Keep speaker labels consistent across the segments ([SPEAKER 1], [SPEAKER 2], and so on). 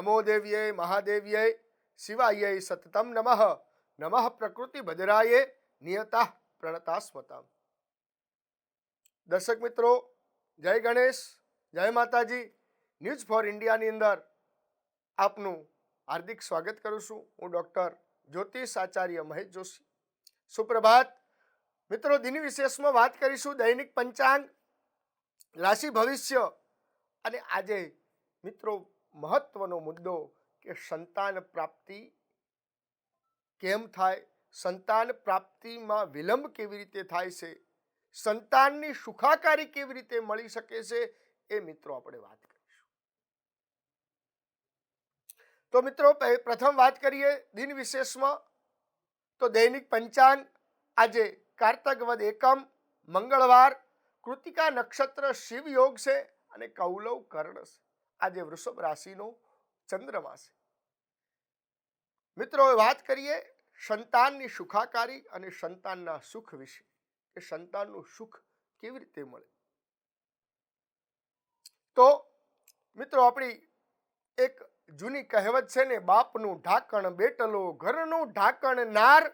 [SPEAKER 1] નમો દેવ્યે મહાદેવ્યે શિવાય સતતમ નમઃ. નમઃ પ્રકૃતિ ભદ્રાય નિયતા પ્રણતા સ્મતા. દર્શક મિત્રો, જય ગણેશ, જય માતાજી. ન્યૂઝ ફોર ઇન્ડિયાની અંદર આપનું હાર્દિક સ્વાગત કરું છું. હું ડૉક્ટર જ્યોતિષ આચાર્ય મહેશ જોશી. સુપ્રભાત મિત્રો. દિન વિશેષમાં વાત કરીશું દૈનિક પંચાંગ, રાશિ ભવિષ્ય અને આજે મિત્રો મહત્વનો મુદ્દો કે સંતાન પ્રાપ્તિ કેમ થાય, સંતાન પ્રાપ્તિમાં વિલંબ કેવી રીતે થાય છે, સંતાનની સુખાકારી કેવી રીતે મળી શકે છે, એ મિત્રો આપણે વાત કરીશું. તો મિત્રો પ્રથમ વાત કરીએ દિન વિશેષમાં. તો દૈનિક પંચાંગ આજે કારતક વદ એકમ મંગળવાર, કૃતિકા નક્ષત્ર શિવ યોગ છે અને કૌલવ કર્ણ છે. આજે વૃષભ રાશિનો ચંદ્રમા છે. મિત્રો વાત કરીએ સંતાનની સુખાકારી અને સંતાનના સુખ વિશે, કે સંતાનનું સુખ કેવી રીતે મળે. તો મિત્રો આપણી એક જૂની કહેવત છે ને, બાપનું ઢાંકણ બેટલો, ઘરનું ઢાંકણ નાર,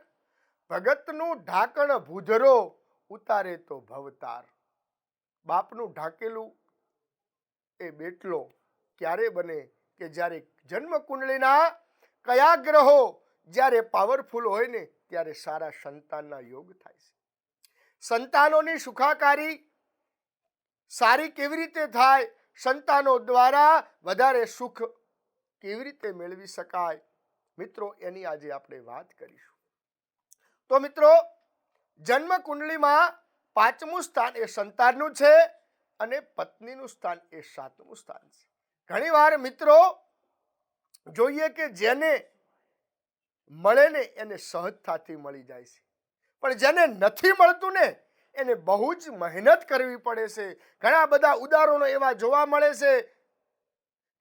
[SPEAKER 1] ભગતનું ઢાંકણ ભૂધરો, ઉતારે તો ભવતાર. બાપનું ઢાંકેલું એ બેટલો ક્યારે બને કે જ્યારે જન્મ કુંડળીના કયા ગ્રહો જ્યારે પાવરફુલ હોય ને ત્યારે સારા સંતાનના યોગ થાય છે. સંતાનોની સુખાકારી સારી કેવી રીતે થાય, સંતાનો દ્વારા વધારે સુખ કેવી રીતે મેળવી શકાય, મિત્રો એની આજે આપણે વાત કરીશું. તો મિત્રો જન્મ કુંડળીમાં 5મું સ્થાન એ સંતાનનું છે અને પત્નીનું સ્થાન એ 7મું સ્થાન છે. ઘણીવાર મિત્રો જોઈએ કે જેને મળે ને એને સહજતાથી મળી જાય છે, પણ જેને નથી મળતું ને એને બહુ જ મહેનત કરવી પડે છે. ઘણા બધા ઉદાહરણો એવા જોવા મળે છે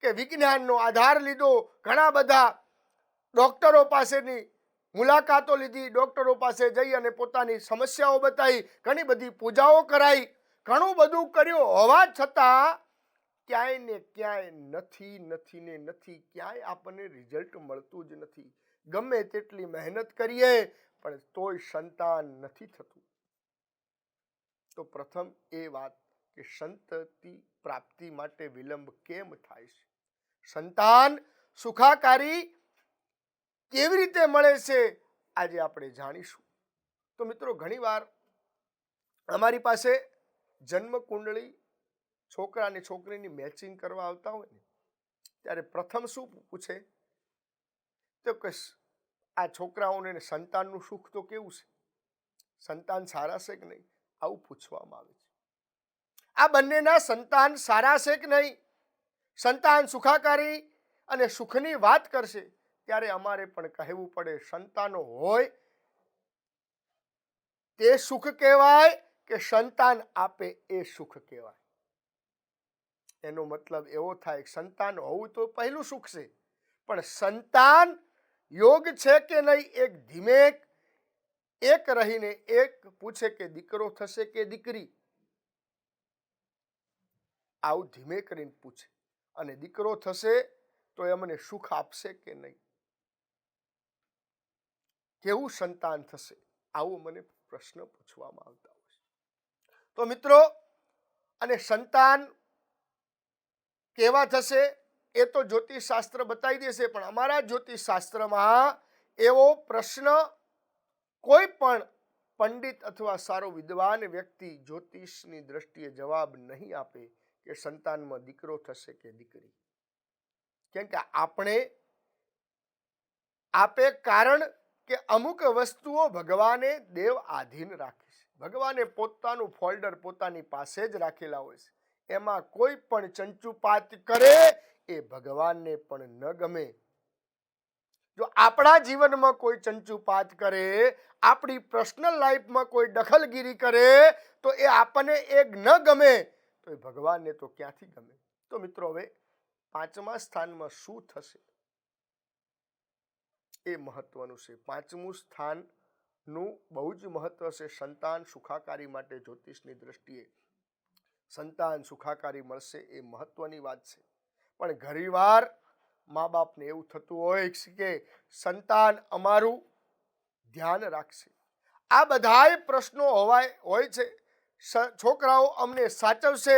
[SPEAKER 1] કે વિજ્ઞાનનો આધાર લીધો, ઘણા બધા ડોક્ટરો પાસેની મુલાકાતો લીધી, ડોક્ટરો પાસે જઈ અને પોતાની સમસ્યાઓ બતાવી, ઘણી બધી પૂજાઓ કરાઈ, ઘણું બધું કર્યું હોવા છતાં ક્યાંય ને ક્યાંય નથી, ક્યાંય આપણને રિઝલ્ટ મળતું જ નથી. ગમે તેટલી મહેનત કરીએ પણ તોય સંતાન નથી થતું. તો પ્રથમ એ વાત કે સંતતિ પ્રાપ્તિ માટે વિલંબ કેમ થાય છે, સંતાન સુખાકારી કેવી રીતે મળે છે, આજે આપણે જાણીશું. તો મિત્રો ઘણીવાર અમારી પાસે જન્મ કુંડળી છોકરા અને છોકરીની મેચિંગ કરવા આવતા હોય ને ત્યારે પ્રથમ શું પૂછે, તો કે આ છોકરાઓને સંતાનનું સુખ તો કેવું છે, સંતાન સારા છે કે નહીં, આવું પૂછવામાં આવે છે. આ બંનેના સંતાન સારા છે કે નહીં, સંતાન સુખાકારી અને સુખની વાત કરશે ત્યારે અમારે પણ કહેવું પડે સંતાનો હોય તે સુખ કહેવાય કે સંતાન આપે એ સુખ કહેવાય. એનો મતલબ એવો થાય સંતાન હોવું તો પહેલું સુખ છે, પણ સંતાન યોગ છે કે નહીં, એક ધીમે એક રહીને એક પૂછે કે દીકરો થશે કે દીકરી, આવું ધીમે કરીને પૂછે, અને દીકરો થશે તો એ મને સુખ આપશે કે નહીં, કેવું સંતાન થશે, આવું મને પ્રશ્ન પૂછવામાં આવતા હોય છે. તો મિત્રો અને સંતાન કેવા થશે એ તો જ્યોતિષ શાસ્ત્ર બતાવી દેશે, પણ અમારા જ્યોતિષ શાસ્ત્રમાં એવો પ્રશ્ન કોઈ પણ પંડિત અથવા સારો વિદ્વાન વ્યક્તિ જ્યોતિષની દ્રષ્ટિએ જવાબ નહીં આપે કે સંતાનમાં દીકરો થશે કે દીકરી. કેમ કે આપણે આપે કારણ કે અમુક વસ્તુઓ ભગવાને દેવ આધીન રાખી છે. ભગવાને પોતાનું ફોલ્ડર પોતાની પાસે જ રાખેલા હોય છે. એમાં કોઈ પણ ચંચુપાત કરે એ ભગવાનને પણ ન ગમે. જો આપણા જીવનમાં કોઈ ચંચુપાત કરે, આપણી પર્સનલ લાઈફમાં કોઈ દખલગીરી કરે તો એ આપણને એક ન ગમે, તો એ ભગવાનને તો ક્યાંથી ગમે. તો મિત્રો હવે 5મા સ્થાનમાં શું થશે એ મહત્વનું છે. 5મું સ્થાનનું બહુ જ મહત્વ છે સંતાન સુખાકારી માટે. જ્યોતિષની દ્રષ્ટિએ સંતાન સુખાકારી મળશે એ મહત્વની વાત છે. પણ ઘણીવાર મા બાપને એવું થતું હોય કે સંતાન અમારું ધ્યાન રાખશે. આ બધાય પ્રશ્નો હોય છે. છોકરાઓ અમને સાચવશે,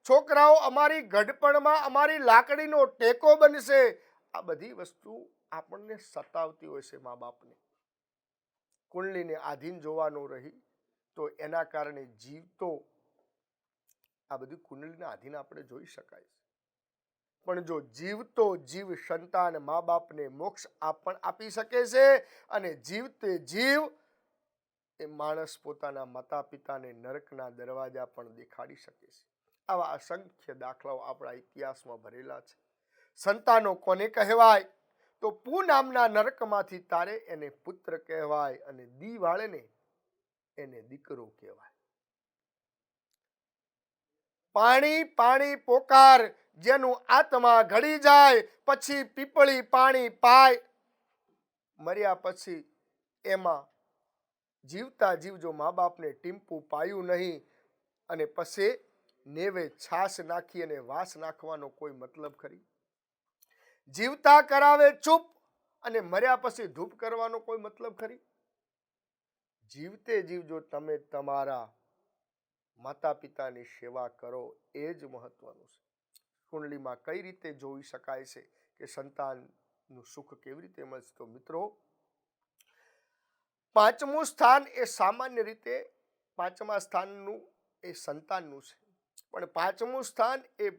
[SPEAKER 1] છોકરાઓ અમારી ગઢપણમાં અમારી લાકડીનો ટેકો બનશે. આ બધી વસ્તુ આપણને સતાવતી હોય છે મા બાપને. કુંડલીને આધીન જોવાનું રહી તો એના કારણે જીવ તો આ બધું કુંડલીના આધીન આપણે જોઈ શકાય છે. પણ જો જીવતો જીવ સંતાન મા બાપને મોક્ષ આપી શકે છે અને જીવતે જીવ એ માણસ પોતાના માતા પિતાને નરકના દરવાજા પણ દેખાડી શકે છે. આવા અસંખ્ય દાખલાઓ આપણા ઇતિહાસમાં ભરેલા છે. સંતાનો કોને કહેવાય? તો પૂ નામના નરકમાંથી તારે એને પુત્ર કહેવાય અને દી વાળેને એને દીકરો કહેવાય. પાણી પાણી પોકાર, જેનું આત્મા ઘડી જાય પછી પીપળી પાણી પાય. મર્યા પછી એમાં જીવતા જીવ જો મા બાપને ટીમ્પું પાયું નહીં અને પછી નેવે છાશ નાખી અને વાસ નાખવાનો કોઈ મતલબ ખરી? જીવતા કરાવે ચૂપ અને મર્યા પછી ધૂપ કરવાનો કોઈ મતલબ ખરી? જીવતે જીવ જો તમે તમારા માતા પિતાની સેવા કરો એ જ મહત્વનું છે. કુંડલીમાં કઈ રીતે જોઈ શકાય છે કે સંતાનનું સુખ કેવી રીતે મળશે? તો મિત્રો, પાંચમું સ્થાન એ સામાન્ય રીતે પાંચમા સ્થાનનું એ સંતાનનું છે. પણ પાંચમું સ્થાન એ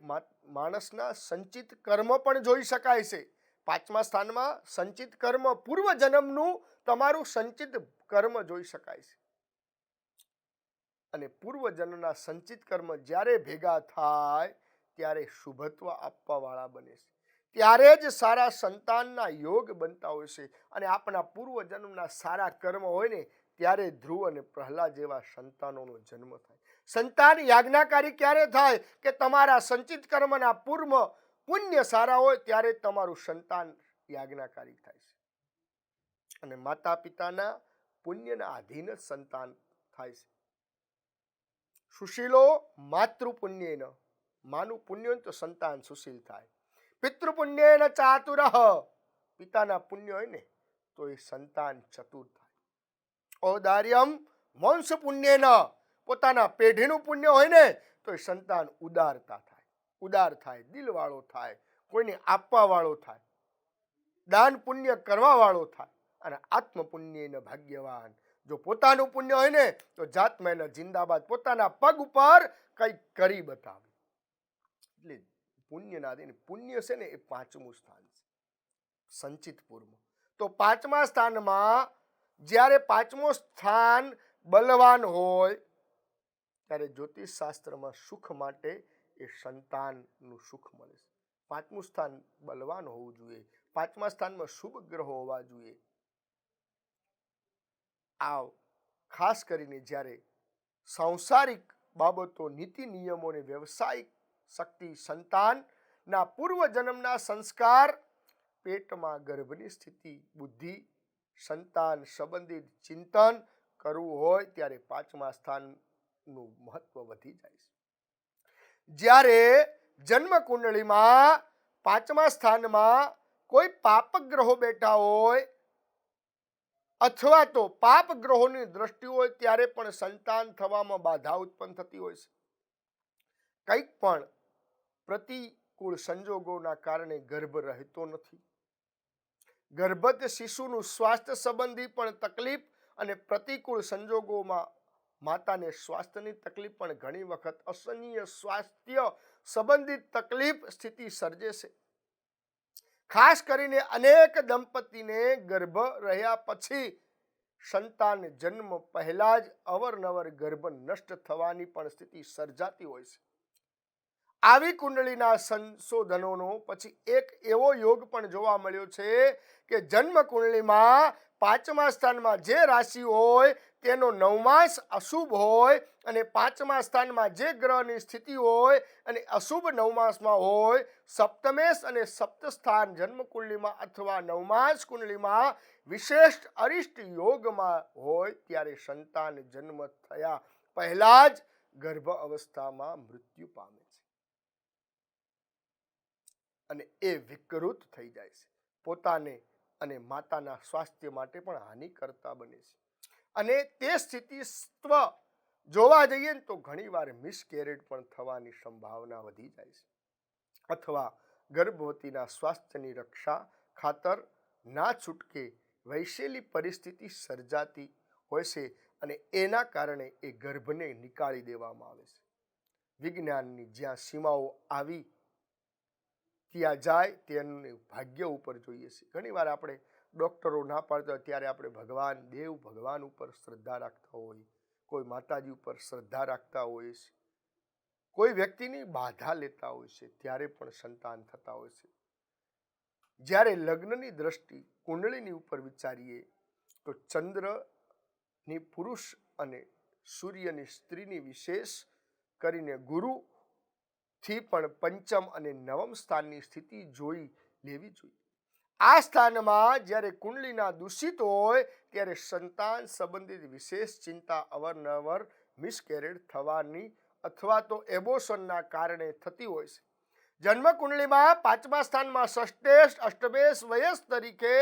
[SPEAKER 1] માણસના સંચિત કર્મ પણ જોઈ શકાય છે. પાંચમા સ્થાનમાં સંચિત કર્મ, પૂર્વ જન્મનું તમારું સંચિત કર્મ જોઈ શકાય છે. અને પૂર્વ જન્મના સંચિત કર્મ જ્યારે ભેગા થાય ત્યારે શુભત્વ આપવા વાળા બને છે. ત્યારે જ સારા સંતાનના યોગ બનતા હોય છે. અને આપણા પૂર્વ જન્મના સારા કર્મ હોય ને ત્યારે ધ્રુવ અને પ્રહલાદ જેવા સંતાનોનો જન્મ થાય. સંતાન યાજ્ઞાકારી ક્યારે થાય? કે તમારા સંચિત કર્મના પૂર્વ પુણ્ય સારા હોય ત્યારે તમારું સંતાન યાજ્ઞાકારી થાય છે. અને માતા પિતાના પુણ્યના આધીન જ સંતાન થાય છે. સુશીલો માતૃપુણ્યેન, માનું પુણ્ય હોય તો સંતાન સુશીલ થાય. પિતૃપુણ્યેન ચાતુરઃ, પિતાના પુણ્ય હોય ને તો એ સંતાન ચતુર થાય. ઔદાર્યમ વંશ પુણ્યેન, પોતાના પેઢીનું પુણ્ય હોય ને તો એ સંતાન ઉદારતા થાય, ઉદાર થાય, દિલવાળો થાય, કોઈને આપવા વાળો થાય, દાન પુણ્ય કરવા વાળો થાય. અને આત્મ પુણ્યેન ભાગ્યવાન, જો પોતાનું પુણ્ય હોય ને તો જાતમાં એના જિંદાબાદ, પોતાના પગ ઉપર કંઈક કરી બતાવે. એટલે પુણ્યના દે, પુણ્ય છે ને એ પાંચમું સ્થાન છે સંચિત પૂર્વ. તો પાંચમા સ્થાનમાં જ્યારે પાંચમું સ્થાન બલવાન હોય ત્યારે જ્યોતિષ શાસ્ત્રમાં સુખ માટે એ સંતાનનું સુખ મળે છે. પાંચમું સ્થાન બલવાન હોવું જોઈએ. પાંચમા સ્થાનમાં શુભ ગ્રહો હોવા જોઈએ. આ ખાસ કરીને જ્યારે સાંસારિક બાબતો, નીતિ નિયમો અને વ્યવસાયિક શક્તિ, સંતાનના પૂર્વ જન્મના સંસ્કાર, પેટમાં ગર્ભની સ્થિતિ, બુદ્ધિ, સંતાન સંબંધિત ચિંતન કરવું હોય ત્યારે પાંચમા સ્થાનનું મહત્વ વધી જાય છે. જ્યારે જન્મ કુંડળીમાં પાંચમા સ્થાનમાં કોઈ પાપ ગ્રહો બેઠા હોય અથવા તો પાપ ગ્રહોની દ્રષ્ટિ હોય ત્યારે પણ સંતાન થવામાં બાધા ઉત્પન્ન થતી હોય છે. કંઈક પણ પ્રતિકૂળ સંજોગોના કારણે ગર્ભ રહેતો નથી. ગર્ભસ્થ શિશુનું સ્વાસ્થ્ય સંબંધી પણ તકલીફ અને પ્રતિકૂળ સંજોગોમાં માતાને સ્વાસ્થ્યની તકલીફ પણ ઘણી વખત અસહનીય સ્વાસ્થ્ય સંબંધિત તકલીફ સ્થિતિ સર્જે છે. ખાસ કરીને અનેક દંપતીને ગર્ભ રહ્યા પછી સંતાન જન્મ પહેલા જ અવારનવાર ગર્ભ નષ્ટ થવાની પણ સ્થિતિ સર્જાતી હોય છે. આવી કુંડળીના સંશોધનોનો પછી એક એવો યોગ પણ જોવા મળ્યો છે કે જન્મ કુંડળીમાં પાંચમા સ્થાનમાં જે રાશિ હોય તેનો નવમાસ અશુભ હોય અને પાંચમા સ્થાનમાં જે ગ્રહની સ્થિતિ હોય અને અશુભ નવમાસમાં હોય, સપ્તમેશ અને સપ્તસ્થાન જન્મ કુંડલીમાં અથવા નવમાસ કુંડલીમાં વિશેષ અરિષ્ટ યોગમાં હોય ત્યારે સંતાન જન્મ થયા પહેલા જ ગર્ભ અવસ્થામાં મૃત્યુ પામે છે. અને એ વિકૃત થઈ જાય છે, પોતાને અને માતાના સ્વાસ્થ્ય માટે પણ હાનિ કરતા બને છે. અને તે સ્થિતિત્વ જોવા જઈએ ને તો ઘણીવાર મિસકેરેજ પણ થવાની સંભાવના વધી જાય છે, અથવા ગર્ભવતીના સ્વાસ્થ્યની રક્ષા ખાતર ના છૂટકે વૈસેલી પરિસ્થિતિ સર્જાતી હોય છે અને એના કારણે એ ગર્ભને નીકાળી દેવામાં આવે છે. વિજ્ઞાનની જ્યાં સીમાઓ આવી ત્યાં જાય તેનું ભાગ્ય ઉપર જોઈએ છે. ઘણીવાર આપણે ડૉક્ટરો ના પાડતા હોય ત્યારે આપણે ભગવાન ઉપર શ્રદ્ધા રાખતા હોય, કોઈ માતાજી ઉપર શ્રદ્ધા રાખતા હોય છે, કોઈ વ્યક્તિની બાધા લેતા હોય છે, ત્યારે પણ સંતાન થતા હોય છે. જ્યારે લગ્નની દ્રષ્ટિ કુંડળીની ઉપર વિચારીએ તો ચંદ્રની પુરુષ અને સૂર્યની સ્ત્રીની વિશેષ કરીને ગુરુથી પણ પંચમ અને નવમ સ્થાનની સ્થિતિ જોઈ લેવી જોઈએ. આ સ્થાનમાં જ્યારે કુંડલીના દૂષિત હોય ત્યારે સંતાન સંબંધિત વિશેષ ચિંતા અવારનવાર મિસકેરેજ થવાની અથવા તો એબોર્શનના કારણે થતી હોય છે. જન્મ કુંડલીમાં પાંચમા સ્થાનમાં ષષ્ઠેશ અષ્ટમેશ વયસ તરીકે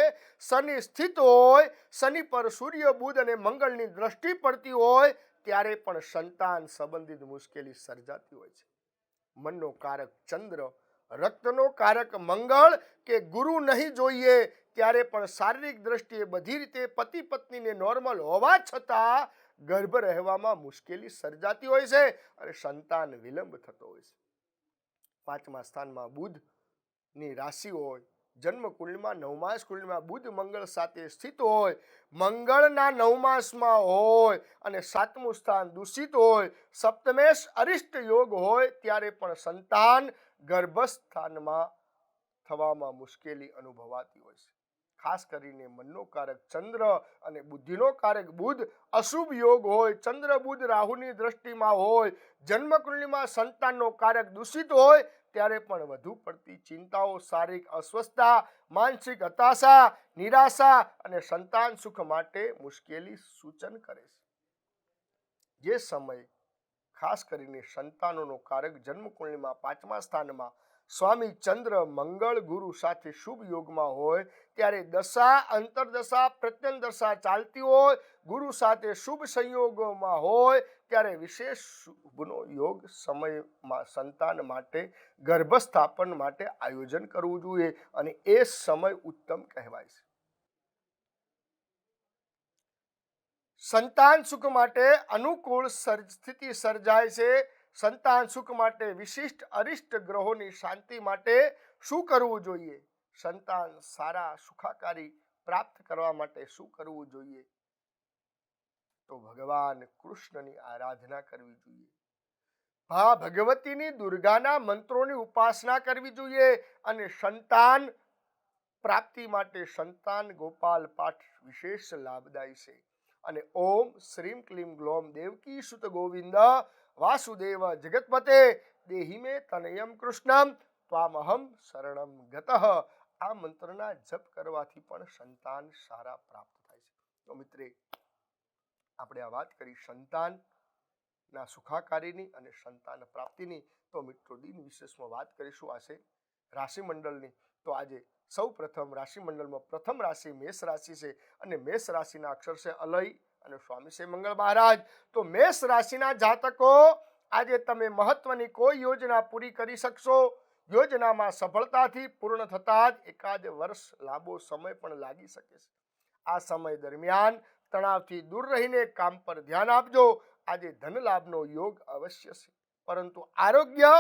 [SPEAKER 1] શનિ સ્થિત હોય, શનિ પર સૂર્ય બુધ અને મંગળની દ્રષ્ટિ પડતી હોય ત્યારે પણ સંતાન સંબંધિત મુશ્કેલી સર્જાતી હોય છે. મનનો કારક ચંદ્ર, રક્તનો કારક મંગળ કે ગુરુ નહીં જોઈએ ત્યારે પણ શારીરિક દ્રષ્ટિએ બધી રીતે પતિ પત્નીને નોર્મલ હોવા છતાં ગર્ભ રહેવામાં મુશ્કેલી સર્જાતી હોય છે અને સંતાન વિલંબ થતો હોય છે. પાંચમા સ્થાનમાં બુધની રાશિ હોય, જન્મ કુંડલીમાં નવમાસ કુંડલીમાં બુધ મંગળ સાથે સ્થિત હોય, મંગળના નવમાસમાં હોય અને સાતમું સ્થાન દૂષિત હોય, સપ્તમેશ અરિષ્ટ યોગ હોય ત્યારે પણ સંતાન ગર્ભસ્થાનમાં થવામાં મુશ્કેલી અનુભવાતી હોય છે. ખાસ કરીને મનનો કારક ચંદ્ર અને બુદ્ધિનો કારક બુધ અશુભ યોગ હોય, ચંદ્ર બુધ રાહુની દ્રષ્ટિમાં હોય, જન્મ કુંડલીમાં સંતાનનો કારક દૂષિત હોય ત્યારે પણ વધુ પડતી ચિંતાઓ, શારીરિક અસ્વસ્થતા, માનસિક હતાશા, નિરાશા અને સંતાન સુખ માટે મુશ્કેલી સૂચન કરે છે. જે સમય ખાસ કરીને સંતાનોનો કારક જન્મ કુંડલીમાં પાંચમા સ્થાનમાં સ્વામી ચંદ્ર મંગળ ગુરુ સાથે શુભ યોગમાં હોય ત્યારે દશા, અંતરદશા, પ્રત્યંતદશા ચાલતી હોય, ગુરુ સાથે શુભ સંયોગોમાં હોય ત્યારે વિશેષ શુભનો યોગ સમયમાં સંતાન માટે ગર્ભસ્થાપન માટે આયોજન કરવું જોઈએ અને એ સમય ઉત્તમ કહેવાય છે. સંતાન સુખ માટે અનુકૂળ સ્થિતિ સર્જાય છે. સંતાન સુખ માટે વિશિષ્ટ અરિષ્ટ ગ્રહોની શાંતિ માટે શું કરવું જોઈએ? સંતાન સારા સુખાકારી પ્રાપ્ત કરવા માટે શું કરવું જોઈએ? તો ભગવાન કૃષ્ણની આરાધના કરવી જોઈએ, ભગવતીની દુર્ગાના મંત્રોની ઉપાસના કરવી જોઈએ અને સંતાન પ્રાપ્તિ માટે સંતાન ગોપાલ પાઠ વિશેષ લાભદાયી છે. અને ઓમ શ્રીમ ક્લીમ ગ્લોમ દેવકી સુત ગોવિંદ વાસુદેવ જગતપતે દેહી મે તનયમ કૃષ્ણમ ત્વામહમ શરણમ ગતઃ આ મંત્રના જપ કરવાથી પણ સંતાન સારા પ્રાપ્ત થાય છે. તો મિત્રે, આપણે આ વાત કરી સંતાનના સુખાકારીની અને સંતાન પ્રાપ્તિની. તો મિત્રો, દિન વિશેષમાં વાત કરીશું આજે રાશિમંડળની. તો આજે સૌ પ્રથમ રાશિમંડળમાં પ્રથમ રાશિ મેષ રાશિ છે અને મેષ રાશિના અક્ષર છે અલય અને સ્વામી છે મંગળ મહારાજ. તો મેષ રાશિના જાતકો, આજે તમે મહત્વની કોઈ યોજના પૂરી કરી શકશો. યોજનામાં સફળતાથી પૂર્ણ થતા જ એકાદ વર્ષ લાંબો સમય પણ લાગી શકે છે. આ સમય દરમિયાન તણાવથી દૂર રહીને કામ પર ધ્યાન આપજો. આજે ધન લાભનો યોગ અવશ્ય છે, પરંતુ આરોગ્ય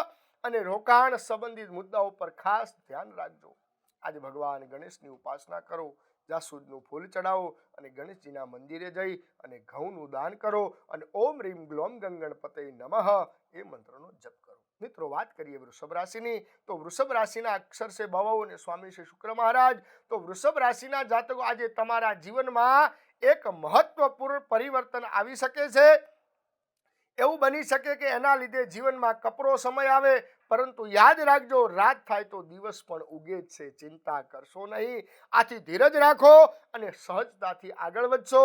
[SPEAKER 1] અને રોકાણ સંબંધિત મુદ્દાઓ પર ખાસ ધ્યાન રાખજો. આજે ભગવાન ગણેશની ઉપાસના કરો, જાસૂદનું ફૂલ ચડાવો અને ગણેશજીના મંદિરે જઈ અને ઘઉંનું દાન કરો અને ઓમ રીમ ગ્લોમ ગણપતય નમઃ એ મંત્રનો જપ કરો. મિત્રો, વાત કરીએ વૃષભ રાશિની. તો વૃષભ રાશિના અક્ષર છે ભવ અને સ્વામી છે શુક્ર મહારાજ. તો વૃષભ રાશિના જાતકો, આજે તમારા જીવનમાં એક મહત્વપૂર્ણ પરિવર્તન આવી શકે છે. એવું બની શકે કે એના લીધે જીવનમાં કપરો સમય આવે, પરંતુ યાદ રાખજો, રાત થાય તો દિવસ પણ ઉગે જ છે. ચિંતા કરશો નહીં. આથી ધીરજ રાખો અને સહજતાથી આગળ વધશો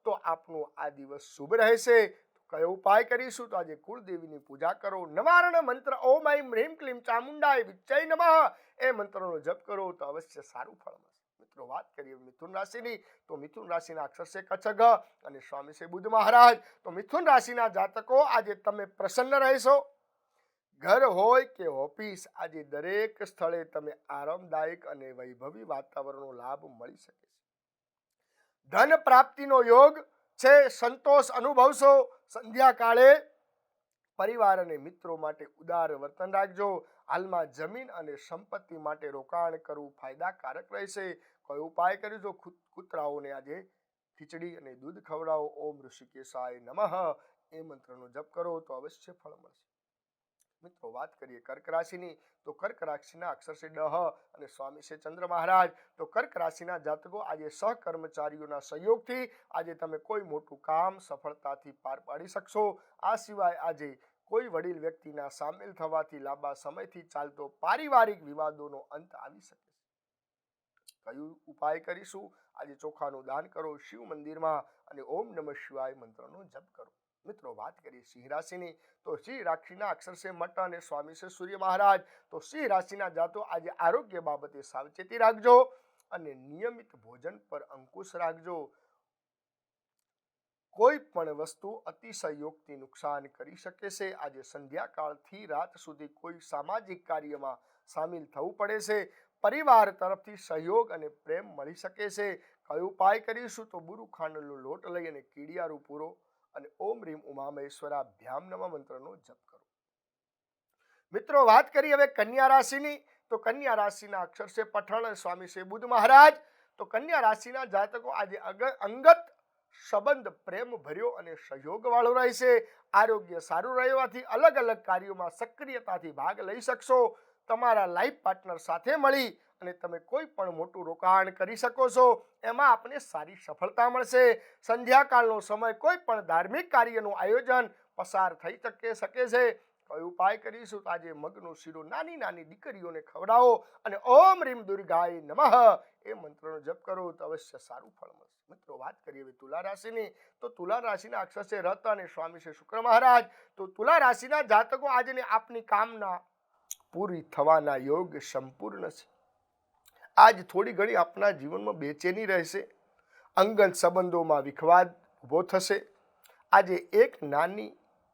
[SPEAKER 1] તો આપનો આ દિવસ શુભ રહેશે. કયો ઉપાય કરીશું? તો આજે કુળદેવીની પૂજા કરો. નવારણ મંત્ર ઓમ ઐમ હ્રીમ ક્લીમ ચામુંડાય વિચ્ચય નમઃ એ મંત્રનો જપ કરો તો અવશ્ય સારું ફળ મળશે. મિત્રો વાત કરીએ મિથુન રાશિની, તો મિથુન રાશિના અક્ષર છે કચ્છ અને સ્વામી છે બુધ મહારાજ. તો મિથુન રાશિના જાતકો આજે તમે પ્રસન્ન રહેશો. ઘર હોય કે ઓફિસ, આજે દરેક સ્થળે તમે આરામદાયક અને વૈભવી વાતાવરણનો લાભ મળી શકે છે. ધન પ્રાપ્તિનો યોગ છે. સંતોષ અનુભવશો. સંધ્યાકાળે પરિવાર અને મિત્રો માટે ઉદાર વર્તન રાખજો. હાલમાં જમીન અને સંપત્તિ માટે રોકાણ કરવું ફાયદાકારક રહેશે. કયો ઉપાય કરજો? કૂતરાઓને આજે ખીચડી અને દૂધ ખવડાવો. ઓમ ઋષિકેશાય નમઃ એ મંત્રનો જપ કરો તો અવશ્ય ફળ મળશે. મિત્રો વાત કરીએ કર્ક રાશિની, તો કર્ક રાશિના અક્ષર છે ડ અને સ્વામી છે ચંદ્ર મહારાજ. તો કર્ક રાશિના જાતકો આજે સહકર્મચારીઓના સહયોગથી આજે તમે કોઈ મોટું કામ સફળતાથી પાર પાડી શકશો. આ સિવાય આજે કોઈ વડીલ વ્યક્તિના સામેલ થવાથી લાંબા સમયથી ચાલતો પારિવારિક વિવાદોનો અંત આવી શકે છે. કયું ઉપાય કરીશું? આજે ચોખાનું દાન કરો શિવ મંદિરમાં અને ઓમ નમઃ શિવાય મંત્રનો જપ કરો. મિત્રો વાત કરીએ સિંહ રાશિની, તો સિંહ રાશિના અક્ષર છે મટ અને સ્વામી છે સૂર્ય મહારાજ. તો સિંહ રાશિના જાતો આજે આરોગ્ય બાબતે સાવચેતી રાખજો અને નિયમિત ભોજન પર અંકુશ રાખજો. કોઈ પણ વસ્તુ અતિશય યોગથી નુકસાન કરી શકે છે. આજે સંધ્યાકાળથી રાત સુધી કોઈ સામાજિક કાર્યમાં સામેલ થવું પડે છે. પરિવાર તરફથી સહયોગ અને પ્રેમ મળી શકે છે. કયો ઉપાય કરીશું? તો બુરુ ખાંડનો લોટ લઈ અને કીડિયારું પૂરો અને ઓમ રીમ ઉમામહેશ્વરાભ્યામ નમઃ મંત્રનો જપ કરો. મિત્રો વાત કરી હવે કન્યા રાશિની, તો કન્યા રાશિના અક્ષર છે પઠણ, સ્વામી છે બુધ મહારાજ. તો કન્યા રાશિના જાતકો આજે અંગત સંબંધ પ્રેમ ભર્યો અને સહયોગ વાળો રહેશે. આરોગ્ય સારું રહેવાથી અલગ અલગ કાર્યોમાં સક્રિયતાથી ભાગ લઈ શકશો. તમારા લાઈફ પાર્ટનર સાથે મળી અને તમે કોઈ પણ મોટું રોકાણ કરી શકો છો. એમાં આપને સારી સફળતા મળશે. સંધ્યાકાળનો સમય કોઈ પણ ધાર્મિક કાર્યનું આયોજન પસાર થઈ શકે છે. કયો ઉપાય કરીશું? તો આજે મગનો શીરો નાની નાની દીકરીઓને ખવડાવો અને ઓમ રીમ દુર્ગાય નમઃ એ મંત્રનો જપ કરો તો અવશ્ય સારું ફળ મળશે. મિત્રો વાત કરીએ હવે તુલા રાશિની, તો તુલા રાશિના અક્ષર છે રત અને સ્વામી છે શુક્ર મહારાજ. તો તુલા રાશિના જાતકો આજની આપની કામના પૂરી થવાના યોગ સંપૂર્ણ છે. આજ થોડી ઘણી આપના જીવનમાં બેચેની રહેશે. અંગત સંબંધોમાં વિખવાદ ઊભો થશે. આજે એક નાની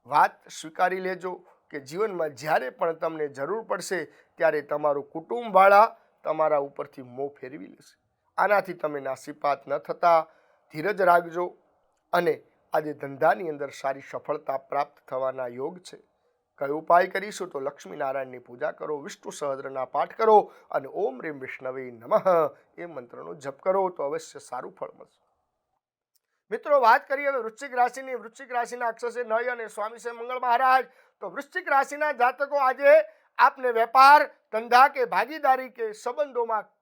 [SPEAKER 1] વાત સ્વીકારી લેજો કે જીવનમાં જ્યારે પણ તમને જરૂર પડશે ત્યારે તમારું કુટુંબવાળા તમારા ઉપરથી મોં ફેરવી લેશે. આનાથી તમે નાસીપાત ન થતા ધીરજ રાખજો અને આજે ધંધાની અંદર સારી સફળતા પ્રાપ્ત થવાના યોગ છે. કયો ઉપાય કરીશું? તો લક્ષ્મીનારાયણની પૂજા કરો, વિષ્ણુ સહસ્ત્રના પાઠ કરો અને ઓમ રીમ વિષ્ણવે નમઃ એ મંત્રનો જપ કરો તો અવશ્ય સારું ફળ મળશે. મિત્રો વાત કરીએ હવે વૃશ્ચિક રાશિની, વૃશ્ચિક રાશિના અક્ષર છે નય અને સ્વામી છે મંગળ મહારાજ. તો વૃશ્ચિક રાશિના જાતકો આજે આપને વેપાર ધંધા કે ભાગીદારી કે સંબંધોમાં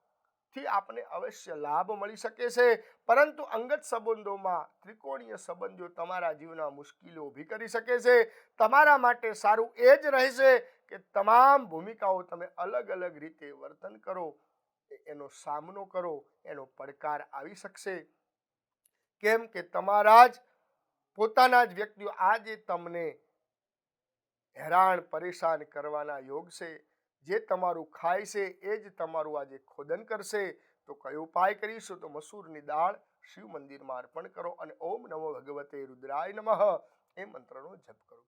[SPEAKER 1] થી આપને અવશ્ય લાભ મળી શકે છે. પરંતુ અંગત સંબંધોમાં ત્રિકોણીય સંબંધો તમારા જીવનમાં મુશ્કેલીઓ ઊભી કરી શકે છે. તમારા માટે સારું એ જ રહેશે કે તમામ ભૂમિકાઓ તમે અલગ અલગ રીતે વર્તન કરો, એનો સામનો કરો. એનો પડકાર આવી શકશે. કેમ કે તમારા જ પોતાના જ વ્યક્તિઓ આજે તમને હેરાન પરેશાન કરવાના યોગ છે. જે તમારું ખાય છે એ જ તમારું આજે ખોદન કરશે. તો કયો ઉપાય કરીશું? તો મસૂરની દાળ શિવ મંદિરમાં અર્પણ કરો અને ઓમ નમો ભગવતે રુદ્રાય નમઃ એ મંત્રનો જપ કરો.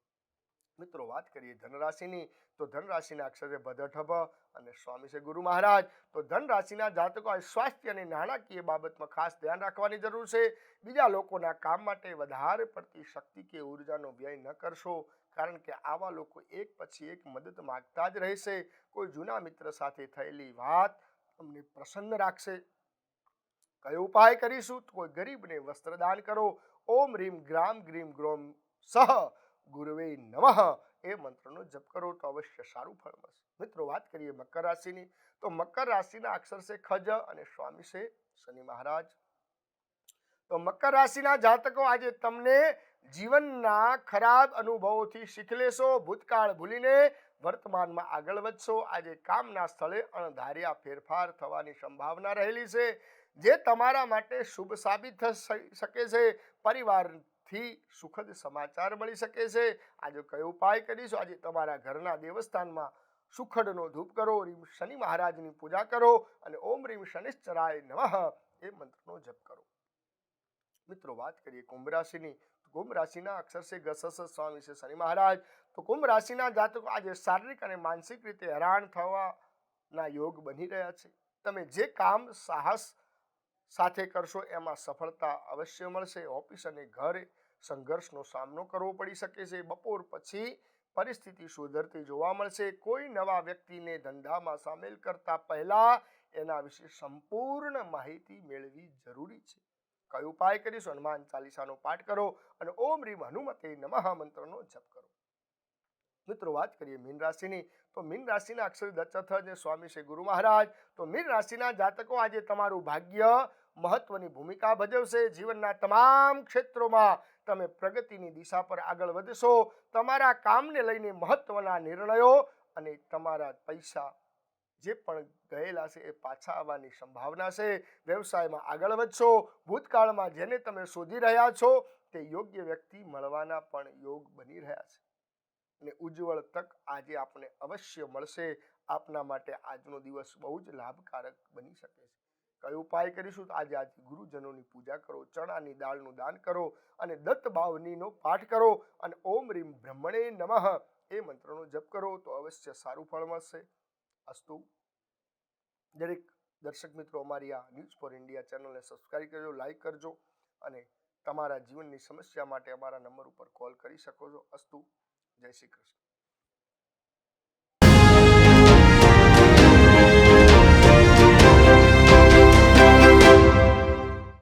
[SPEAKER 1] મિત્રો વાત કરીએ ધનરાશિની, તો ધનરાશિના અક્ષર છે ભદ્રઠભ અને સ્વામી છે ગુરુ મહારાજ. તો ધનરાશિના જાતકો સ્વાસ્થ્ય અને નાણાકીય બાબતમાં ખાસ ધ્યાન રાખવાની જરૂર છે. બીજા લોકોના કામ માટે વધારે પડતી શક્તિ કે ઉર્જાનો વ્યય ન કરશો, કારણ કે આવા લોકો એક પછી એક મદદ માંગતા જ રહેશે. કોઈ જૂના મિત્ર સાથે થયેલી વાત તમને પ્રસન્ન રાખશે. કયો ઉપાય કરીશું? તો કોઈ ગરીબને વસ્ત્રદાન કરો. ઓમ રીમ ગ્રામ ગ્રીમ ગ્રોમ સહ ગુરુવે નમઃ એ મંત્રનો જપ કરો તો અવશ્ય સારું ફળ મળશે. મિત્રો વાત કરીએ મકર રાશિની, તો મકર રાશિના અક્ષર છે ખજ અને સ્વામી છે શનિ મહારાજ. તો મકર રાશિના જાતકો આજે તમને જીવનના ખરાબ અનુભવોથી શીખી લેશો. ભૂતકાળ ભૂલીને વર્તમાનમાં આગળ વધશો. આજે કામના સ્થળે અણધાર્યા ફેરફાર થવાની સંભાવના રહેલી છે, જે તમારા માટે શુભ સાબિત થઈ શકે છે. પરિવાર થી સુખદ સમાચાર મળી શકે છે. આજે કયો ઉપાય કરીશું? આજે તમારા ઘરના દેવસ્થાનમાં સુખડનો ધૂપ કરો, રીમ શનિ મહારાજની પૂજા કરો અને ઓમ રીમ શનિશ્ચરાય નમઃ એ મંત્રનો જપ કરો. મિત્રો વાત કરીએ કુંભ રાશિની. કુંભ રાશિના અક્ષર છે ગસસ, સ્વામી છે શનિ મહારાજ. તો કુંભ રાશિના જાતકો આજે શારીરિક અને માનસિક રીતે હેરાન થવાના યોગ બની રહ્યા છે. તમે જે કામ સાહસ સાથે કરશો એમાં સફળતા અવશ્ય મળશે. ઓફિસ અને ઘરે સંઘર્ષનો સામનો કરવો પડી શકે છે. બપોર પછી પરિસ્થિતિ સુધરતી જોવા મળશે. કોઈ નવા વ્યક્તિને ધંધામાં સામેલ કરતા પહેલા એના વિશે સંપૂર્ણ માહિતી મેળવી જરૂરી છે. કયો ઉપાય કરીશું? હનુમાન ચાલીસાનો પાઠ કરો અને ઓમ રીમ હનુમતે નમઃ મંત્રનો જપ કરો. મિત્રો વાત કરીએ મીન રાશિની. તો મીન રાશિના અક્ષર દચથ અને સ્વામી છે ગુરુ મહારાજ. તો મીન રાશિના જાતકો આજે તમારું ભાગ્ય મહત્વની ભૂમિકા ભજવશે. જીવનના તમામ ક્ષેત્રોમાં તમે પ્રગતિની દિશા પર આગળ વધશો. તમારા કામને લઈને મહત્વના નિર્ણયો અને તમારા પૈસા જે પણ ગયેલા છે એ પાછા આવવાની સંભાવના છે. વ્યવસાયમાં આગળ વધશો. ભૂતકાળમાં જેને તમે શોધી રહ્યા છો તે યોગ્ય વ્યક્તિ મળવાના પણ યોગ બની રહ્યા છે અને ઉજ્જવળ તક આજે આપણે અવશ્ય મળશે. આપના માટે આજનો દિવસ બહુ જ લાભકારક બની શકે છે. કયો ઉપાય કરીશું? આજે ગુરુજનોની પૂજા કરો, ચણાની દાળનું દાન કરો અને દત્ત બાવનીનો પાઠ કરો અને ઓમ રીમ બ્રહ્મણે નમઃ એ મંત્રનો જપ કરો તો અવશ્ય સારું ફળ મળશે. અસ્તુ. દરેક દર્શક મિત્રો અમારી આ ન્યૂઝ ફોર ઇન્ડિયા ચેનલને સબસ્ક્રાઇબ કરજો, લાઈક કરજો અને તમારા જીવનની સમસ્યા માટે અમારા નંબર ઉપર કોલ કરી શકો છો. અસ્તુ. જય શ્રી કૃષ્ણ.